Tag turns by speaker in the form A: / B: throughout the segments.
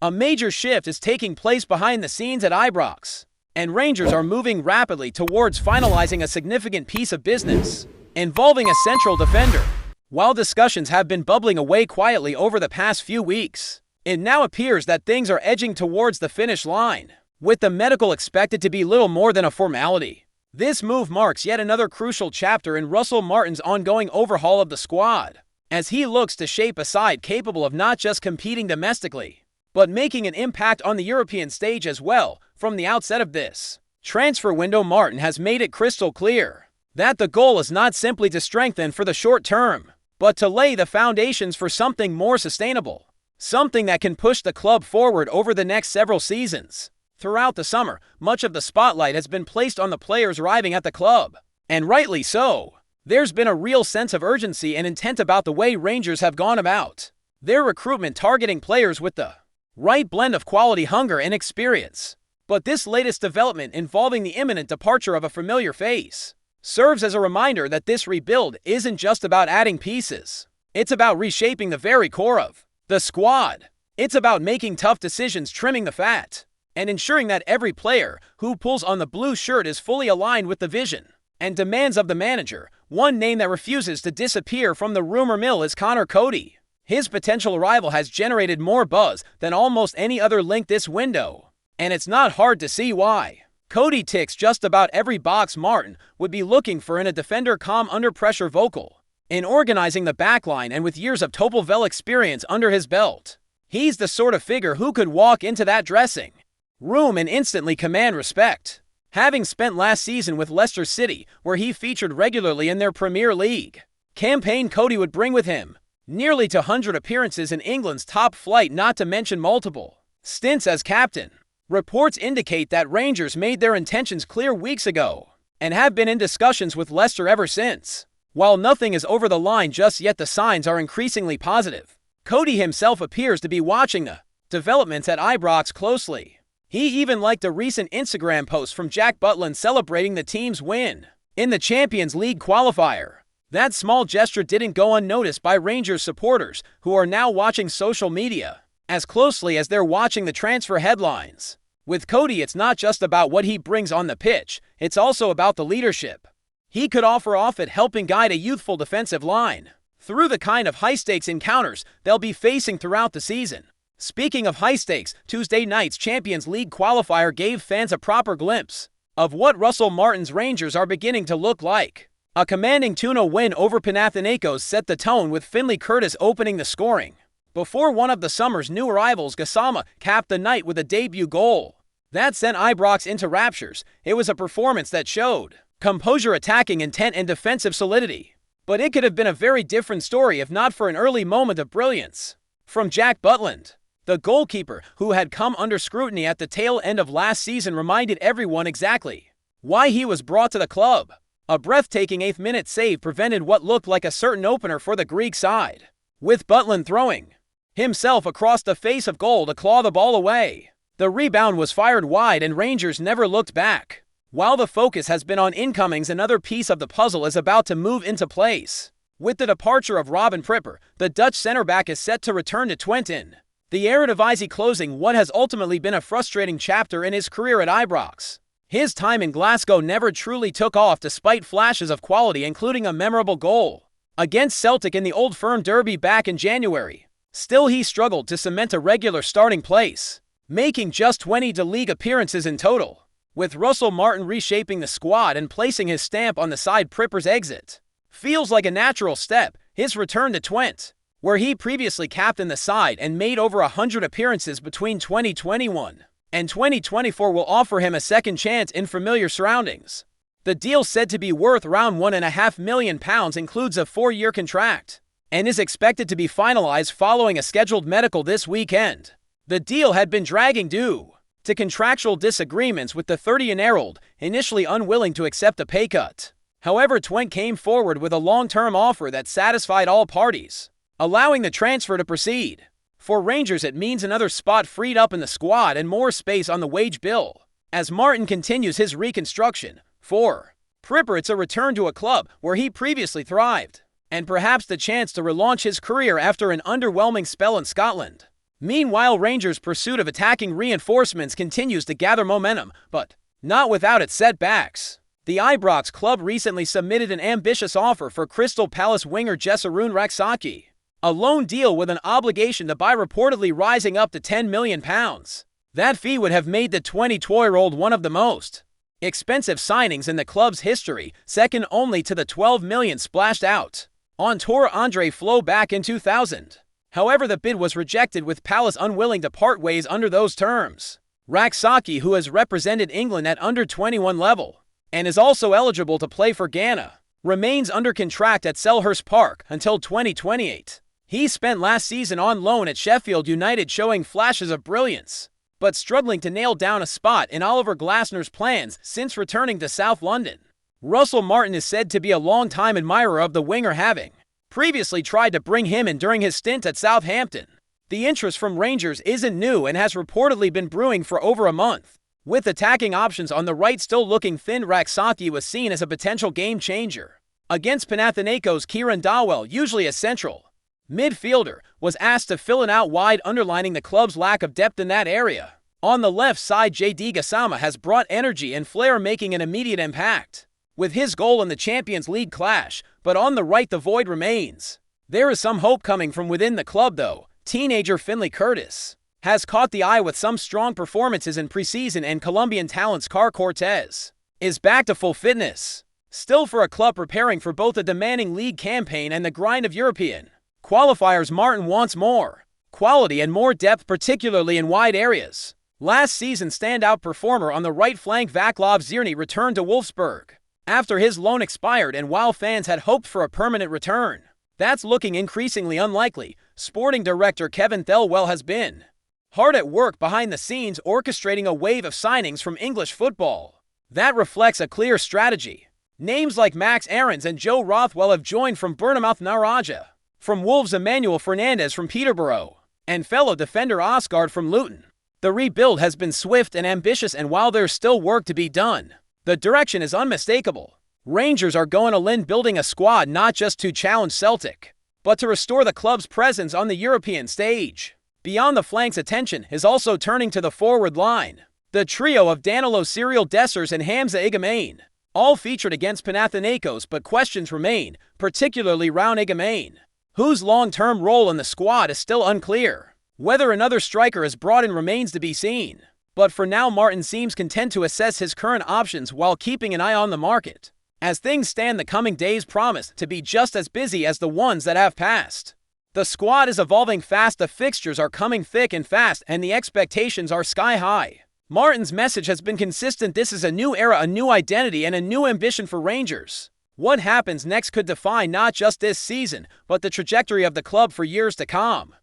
A: A major shift is taking place behind the scenes at Ibrox, and Rangers are moving rapidly towards finalizing a significant piece of business involving a central defender. While discussions have been bubbling away quietly over the past few weeks, it now appears that things are edging towards the finish line, with the medical expected to be little more than a formality. This move marks yet another crucial chapter in Russell Martin's ongoing overhaul of the squad, as he looks to shape a side capable of not just competing domestically, but making an impact on the European stage as well. From the outset of this transfer window, Martin has made it crystal clear that the goal is not simply to strengthen for the short term, but to lay the foundations for something more sustainable, something that can push the club forward over the next several seasons. Throughout the summer, much of the spotlight has been placed on the players arriving at the club, and rightly so. There's been a real sense of urgency and intent about the way Rangers have gone about their recruitment, targeting players with the right blend of quality, hunger, and experience. But this latest development, involving the imminent departure of a familiar face, serves as a reminder that this rebuild isn't just about adding pieces. It's about reshaping the very core of the squad. It's about making tough decisions, trimming the fat, and ensuring that every player who pulls on the blue shirt is fully aligned with the vision and demands of the manager. One name that refuses to disappear from the rumor mill is Connor Cody. His potential arrival has generated more buzz than almost any other link this window, and it's not hard to see why. Cody ticks just about every box Martin would be looking for in a defender: calm under pressure, vocal in organizing the backline, and with years of top level experience under his belt. He's the sort of figure who could walk into that dressing room and instantly command respect. Having spent last season with Leicester City, where he featured regularly in their Premier League campaign, Cody would bring with him nearly 200 appearances in England's top flight, not to mention multiple stints as captain. Reports indicate that Rangers made their intentions clear weeks ago and have been in discussions with Leicester ever since. While nothing is over the line just yet, the signs are increasingly positive. Cody himself appears to be watching the developments at Ibrox closely. He even liked a recent Instagram post from Jack Butland celebrating the team's win in the Champions League qualifier. That small gesture didn't go unnoticed by Rangers supporters, who are now watching social media as closely as they're watching the transfer headlines. With Cody, it's not just about what he brings on the pitch, it's also about the leadership he could offer off it, helping guide a youthful defensive line through the kind of high-stakes encounters they'll be facing throughout the season. Speaking of high stakes, Tuesday night's Champions League qualifier gave fans a proper glimpse of what Russell Martin's Rangers are beginning to look like. A commanding 2-0 win over Panathinaikos set the tone, with Finlay Curtis opening the scoring before one of the summer's new arrivals, Gassama, capped the night with a debut goal that sent Ibrox into raptures. It was a performance that showed composure, attacking intent, and defensive solidity. But it could have been a very different story if not for an early moment of brilliance from Jack Butland. The goalkeeper, who had come under scrutiny at the tail end of last season, reminded everyone exactly why he was brought to the club. A breathtaking 8th-minute save prevented what looked like a certain opener for the Greek side, with Butland throwing himself across the face of goal to claw the ball away. The rebound was fired wide, and Rangers never looked back. While the focus has been on incomings, another piece of the puzzle is about to move into place. With the departure of Robin Pripper, the Dutch centre-back is set to return to Twente, the Eredivisie, closing what has ultimately been a frustrating chapter in his career at Ibrox. His time in Glasgow never truly took off, despite flashes of quality, including a memorable goal against Celtic in the Old Firm Derby back in January. Still, he struggled to cement a regular starting place, making just 20 league appearances in total. With Russell Martin reshaping the squad and placing his stamp on the side, Pripper's exit feels like a natural step. His return to Twente, where he previously captained the side and made over 100 appearances between 2021 and 2024, will offer him a second chance in familiar surroundings. The deal, said to be worth around £1.5 million, includes a 4-year contract and is expected to be finalized following a scheduled medical this weekend. The deal had been dragging due to contractual disagreements, with the 30-year-old initially unwilling to accept a pay cut. However, Twente came forward with a long-term offer that satisfied all parties, allowing the transfer to proceed. For Rangers, it means another spot freed up in the squad and more space on the wage bill as Martin continues his reconstruction. For Pripper, it's a return to a club where he previously thrived, and perhaps the chance to relaunch his career after an underwhelming spell in Scotland. Meanwhile, Rangers' pursuit of attacking reinforcements continues to gather momentum, but not without its setbacks. The Ibrox club recently submitted an ambitious offer for Crystal Palace winger Jessarun Raksaki, a loan deal with an obligation to buy reportedly rising up to £10 million. That fee would have made the 22-year-old one of the most expensive signings in the club's history, second only to the £12 million splashed out on Tour Andre Flo back in 2000. However, the bid was rejected, with Palace unwilling to part ways under those terms. Raksaki, who has represented England at under-21 level and is also eligible to play for Ghana, remains under contract at Selhurst Park until 2028. He spent last season on loan at Sheffield United, showing flashes of brilliance, but struggling to nail down a spot in Oliver Glasner's plans since returning to South London. Russell Martin is said to be a long-time admirer of the winger, having previously tried to bring him in during his stint at Southampton. The interest from Rangers isn't new and has reportedly been brewing for over a month. With attacking options on the right still looking thin, Raksaki was seen as a potential game-changer against Panathinaikos. Kieran Dawell, usually a central midfielder, was asked to fill it out wide, underlining the club's lack of depth in that area. On the left side, JD Gassama has brought energy and flair, making an immediate impact with his goal in the Champions League clash, but on the right the void remains. There is some hope coming from within the club, though. Teenager Finley Curtis has caught the eye with some strong performances in preseason, and Colombian talent Scar Cortez is back to full fitness. Still, for a club preparing for both a demanding league campaign and the grind of European qualifiers, Martin wants more quality and more depth, particularly in wide areas. Last season's standout performer on the right flank, Vaclav Zirny, returned to Wolfsburg after his loan expired, and while fans had hoped for a permanent return, that's looking increasingly unlikely. Sporting director Kevin Thelwell has been hard at work behind the scenes, orchestrating a wave of signings from English football that reflects a clear strategy. Names like Max Aarons and Joe Rothwell have joined from Bournemouth, Naraja from Wolves, Emmanuel Fernandez from Peterborough, and fellow defender Osgaard from Luton. The rebuild has been swift and ambitious, and while there's still work to be done, the direction is unmistakable. Rangers are going all in, building a squad not just to challenge Celtic, but to restore the club's presence on the European stage. Beyond the flanks, attention is also turning to the forward line. The trio of Danilo, CYRIEL Dessers and Hamza Igamain all featured against Panathinaikos, but questions remain, particularly around Igamain, whose long-term role in the squad is still unclear. Whether another striker is brought in remains to be seen, but for now Martin seems content to assess his current options while keeping an eye on the market. As things stand, the coming days promise to be just as busy as the ones that have passed. The squad is evolving fast, the fixtures are coming thick and fast, and the expectations are sky high. Martin's message has been consistent: this is a new era, a new identity, and a new ambition for Rangers. What happens next could define not just this season, but the trajectory of the club for years to come.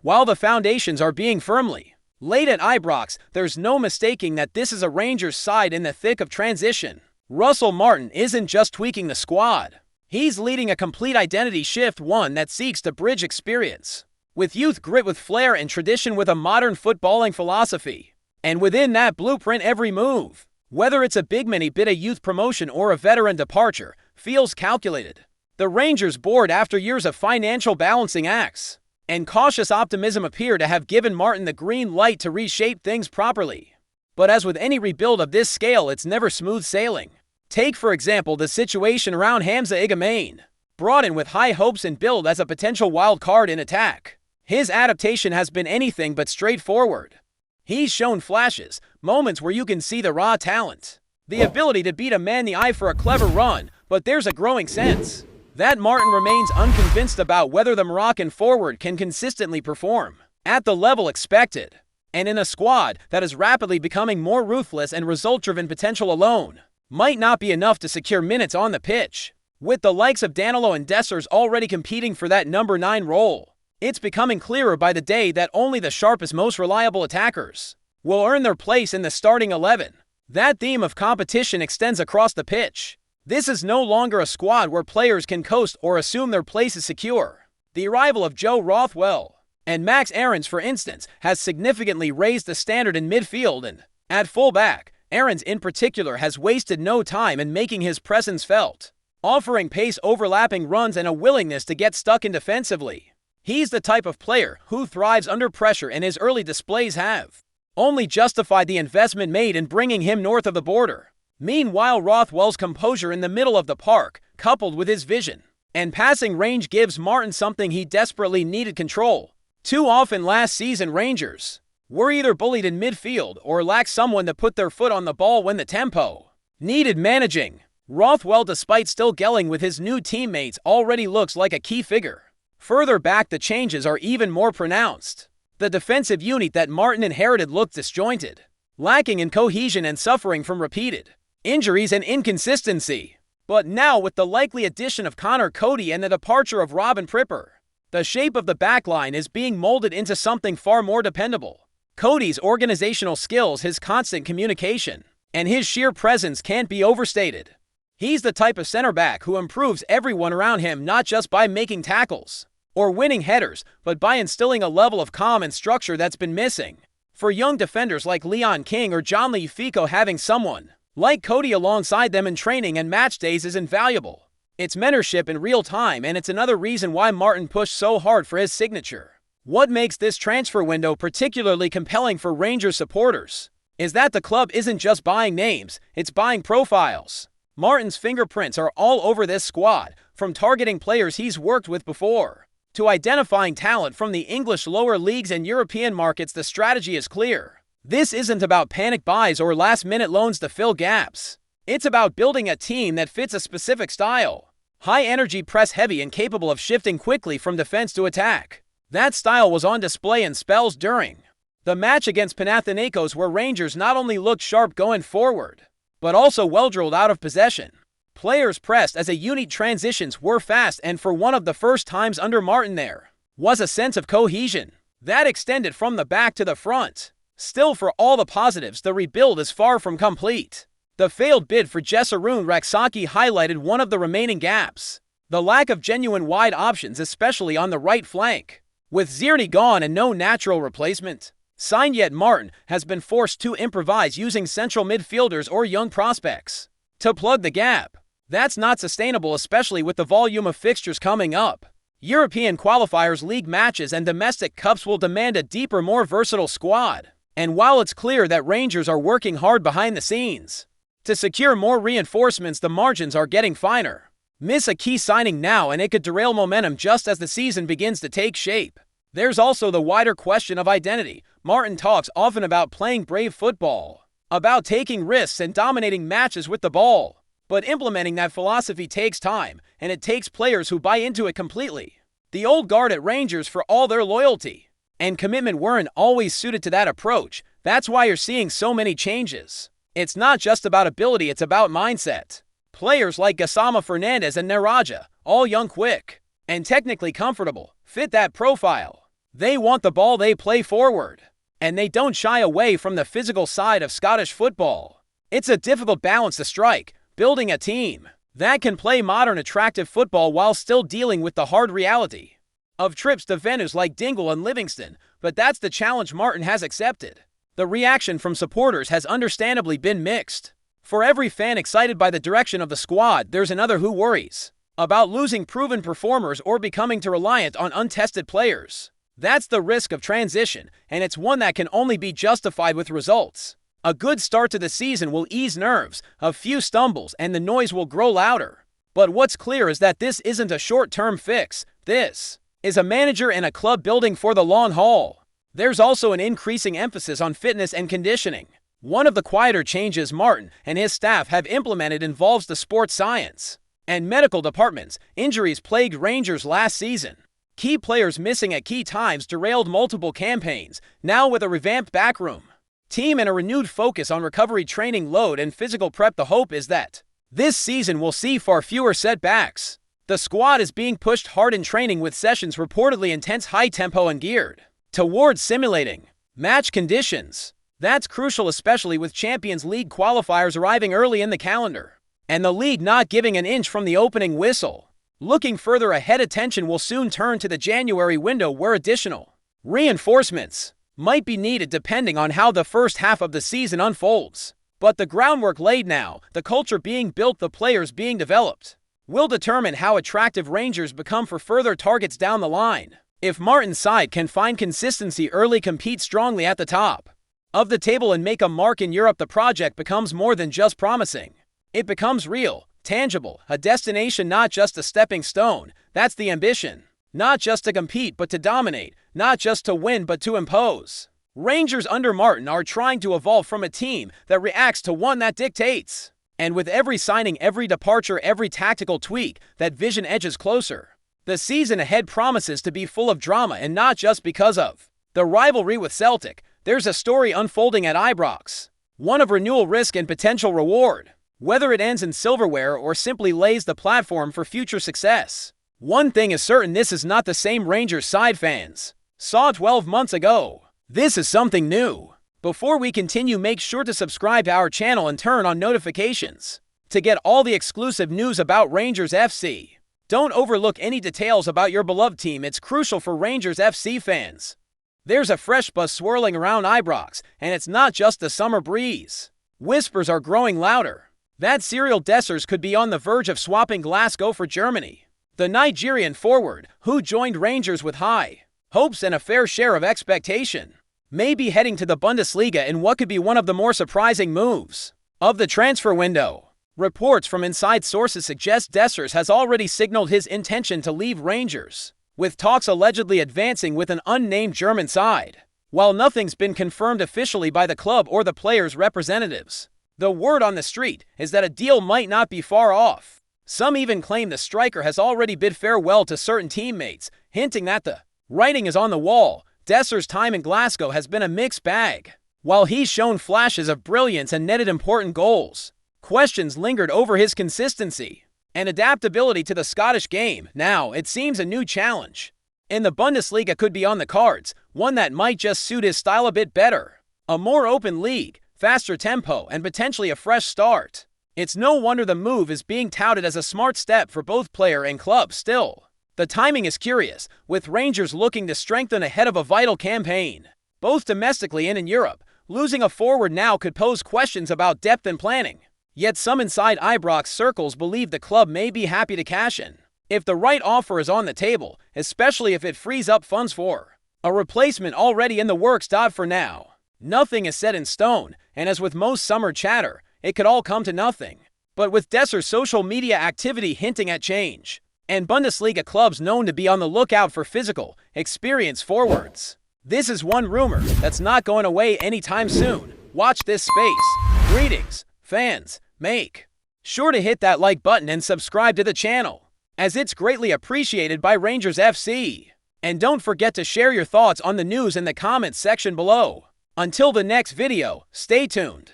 A: While the foundations are being firmly laid at Ibrox, there's no mistaking that this is a Rangers side in the thick of transition. Russell Martin isn't just tweaking the squad. He's leading a complete identity shift, one that seeks to bridge experience with youth, grit with flair, and tradition with a modern footballing philosophy. And within that blueprint, every move, whether it's a big mini bit of youth promotion or a veteran departure, feels calculated. The Rangers board, after years of financial balancing acts and cautious optimism, appear to have given Martin the green light to reshape things properly. But as with any rebuild of this scale, it's never smooth sailing. Take, for example, the situation around Hamza Igamain, brought in with high hopes and billed as a potential wild card in attack. His adaptation has been anything but straightforward. He's shown flashes, moments where you can see the raw talent, the ability to beat a man in the eye for a clever run, but there's a growing sense that Martin remains unconvinced about whether the Moroccan forward can consistently perform at the level expected. And in a squad that is rapidly becoming more ruthless and result-driven, potential alone might not be enough to secure minutes on the pitch. With the likes of Danilo and Dessers already competing for that number 9 role, it's becoming clearer by the day that only the sharpest, most reliable attackers will earn their place in the starting 11. That theme of competition extends across the pitch. This is no longer a squad where players can coast or assume their place is secure. The arrival of Joe Rothwell and Max Aarons, for instance, has significantly raised the standard in midfield, and at fullback, Aarons in particular has wasted no time in making his presence felt, offering pace, overlapping runs, and a willingness to get stuck in defensively. He's the type of player who thrives under pressure, and his early displays have only justified the investment made in bringing him north of the border. Meanwhile, Rothwell's composure in the middle of the park, coupled with his vision and passing range, gives Martin something he desperately needed: control. Too often last season, Rangers were either bullied in midfield or lacked someone to put their foot on the ball when the tempo needed managing. Rothwell, despite still gelling with his new teammates, already looks like a key figure. Further back, the changes are even more pronounced. The defensive unit that Martin inherited looked disjointed, lacking in cohesion and suffering from repeated injuries and inconsistency. But now, with the likely addition of Connor Cody and the departure of Robin Pripper, the shape of the backline is being molded into something far more dependable. Cody's organizational skills, his constant communication, and his sheer presence can't be overstated. He's the type of center back who improves everyone around him, not just by making tackles or winning headers, but by instilling a level of calm and structure that's been missing. For young defenders like Leon King or John Lefico, having someone like Cody alongside them in training and match days is invaluable. It's mentorship in real time, and it's another reason why Martin pushed so hard for his signature. What makes this transfer window particularly compelling for Rangers supporters is that the club isn't just buying names, it's buying profiles. Martin's fingerprints are all over this squad, from targeting players he's worked with before to identifying talent from the English lower leagues and European markets. The strategy is clear. This isn't about panic buys or last-minute loans to fill gaps. It's about building a team that fits a specific style. High-energy, press-heavy, and capable of shifting quickly from defense to attack. That style was on display in spells during the match against Panathinaikos, where Rangers not only looked sharp going forward, but also well-drilled out of possession. Players pressed as a unit, transitions were fast, and for one of the first times under Martin, there was a sense of cohesion that extended from the back to the front. Still, for all the positives, the rebuild is far from complete. The failed bid for Jesarun Raksaki highlighted one of the remaining gaps: the lack of genuine wide options, especially on the right flank. With Zierny gone and no natural replacement signed yet, Martin has been forced to improvise using central midfielders or young prospects to plug the gap. That's not sustainable, especially with the volume of fixtures coming up. European qualifiers, league matches, and domestic cups will demand a deeper, more versatile squad. And while it's clear that Rangers are working hard behind the scenes to secure more reinforcements, the margins are getting finer. Miss a key signing now and it could derail momentum just as the season begins to take shape. There's also the wider question of identity. Martin talks often about playing brave football, about taking risks and dominating matches with the ball. But implementing that philosophy takes time, and it takes players who buy into it completely. The old guard at Rangers, for all their loyalty and commitment, weren't always suited to that approach. That's why you're seeing so many changes. It's not just about ability, it's about mindset. Players like Gassama Fernandez and Naraja, all young, quick, and technically comfortable, fit that profile. They want the ball, they play forward, and they don't shy away from the physical side of Scottish football. It's a difficult balance to strike, building a team that can play modern, attractive football while still dealing with the hard reality of trips to venues like Dingle and Livingston. But that's the challenge Martin has accepted. The reaction from supporters has understandably been mixed. For every fan excited by the direction of the squad, there's another who worries about losing proven performers or becoming too reliant on untested players. That's the risk of transition, and it's one that can only be justified with results. A good start to the season will ease nerves, a few stumbles, and the noise will grow louder. But what's clear is that this isn't a short-term fix. This is a manager and a club building for the long haul. There's also an increasing emphasis on fitness and conditioning. One of the quieter changes Martin and his staff have implemented involves the sports science and medical departments. Injuries plagued Rangers last season. Key players missing at key times derailed multiple campaigns. Now, with a revamped backroom team and a renewed focus on recovery, training load, and physical prep, the hope is that this season will see far fewer setbacks. The squad is being pushed hard in training, with sessions reportedly intense, high-tempo, and geared towards simulating match conditions. That's crucial, especially with Champions League qualifiers arriving early in the calendar, and the league not giving an inch from the opening whistle. Looking further ahead, attention will soon turn to the January window, where additional reinforcements might be needed depending on how the first half of the season unfolds. But the groundwork laid now, the culture being built, the players being developed, will determine how attractive Rangers become for further targets down the line. If Martin's side can find consistency early, compete strongly at the top of the table, and make a mark in Europe, the project becomes more than just promising. It becomes real, tangible, a destination, not just a stepping stone. That's the ambition. Not just to compete, but to dominate. Not just to win, but to impose. Rangers under Martin are trying to evolve from a team that reacts to one that dictates. And with every signing, every departure, every tactical tweak, that vision edges closer. The season ahead promises to be full of drama, and not just because of the rivalry with Celtic. There's a story unfolding at Ibrox. One of renewal risk and potential reward. Whether it ends in silverware or simply lays the platform for future success. One thing is certain, this is not the same Rangers side fans saw 12 months ago. This is something new. Before we continue, make sure to subscribe to our channel and turn on notifications to get all the exclusive news about Rangers FC. Don't overlook any details about your beloved team. It's crucial for Rangers FC fans. There's a fresh buzz swirling around Ibrox, and it's not just the summer breeze. Whispers are growing louder that CYRIEL Dessers could be on the verge of swapping Glasgow for Germany. The Nigerian forward, who joined Rangers with high hopes and a fair share of expectation, may be heading to the Bundesliga in what could be one of the more surprising moves of the transfer window. Reports from inside sources suggest Dessers has already signaled his intention to leave Rangers, with talks allegedly advancing with an unnamed German side. While nothing's been confirmed officially by the club or the players' representatives, the word on the street is that a deal might not be far off. Some even claim the striker has already bid farewell to certain teammates, hinting that the writing is on the wall. Dessers' time in Glasgow has been a mixed bag. While he's shown flashes of brilliance and netted important goals, questions lingered over his consistency and adaptability to the Scottish game. Now, it seems a new challenge in the Bundesliga could be on the cards, one that might just suit his style a bit better. A more open league, faster tempo, and potentially a fresh start. It's no wonder the move is being touted as a smart step for both player and club. Still, the timing is curious, with Rangers looking to strengthen ahead of a vital campaign, both domestically and in Europe. Losing a forward now could pose questions about depth and planning. Yet some inside Ibrox circles believe the club may be happy to cash in if the right offer is on the table, especially if it frees up funds for a replacement already in the works. For now, nothing is set in stone, and as with most summer chatter, it could all come to nothing. But with Dessers' social media activity hinting at change, and Bundesliga clubs known to be on the lookout for physical, experienced forwards, this is one rumor that's not going away anytime soon. Watch this space. Greetings, fans. Make sure to hit that like button and subscribe to the channel, as it's greatly appreciated by Rangers FC. And don't forget to share your thoughts on the news in the comments section below. Until the next video, stay tuned.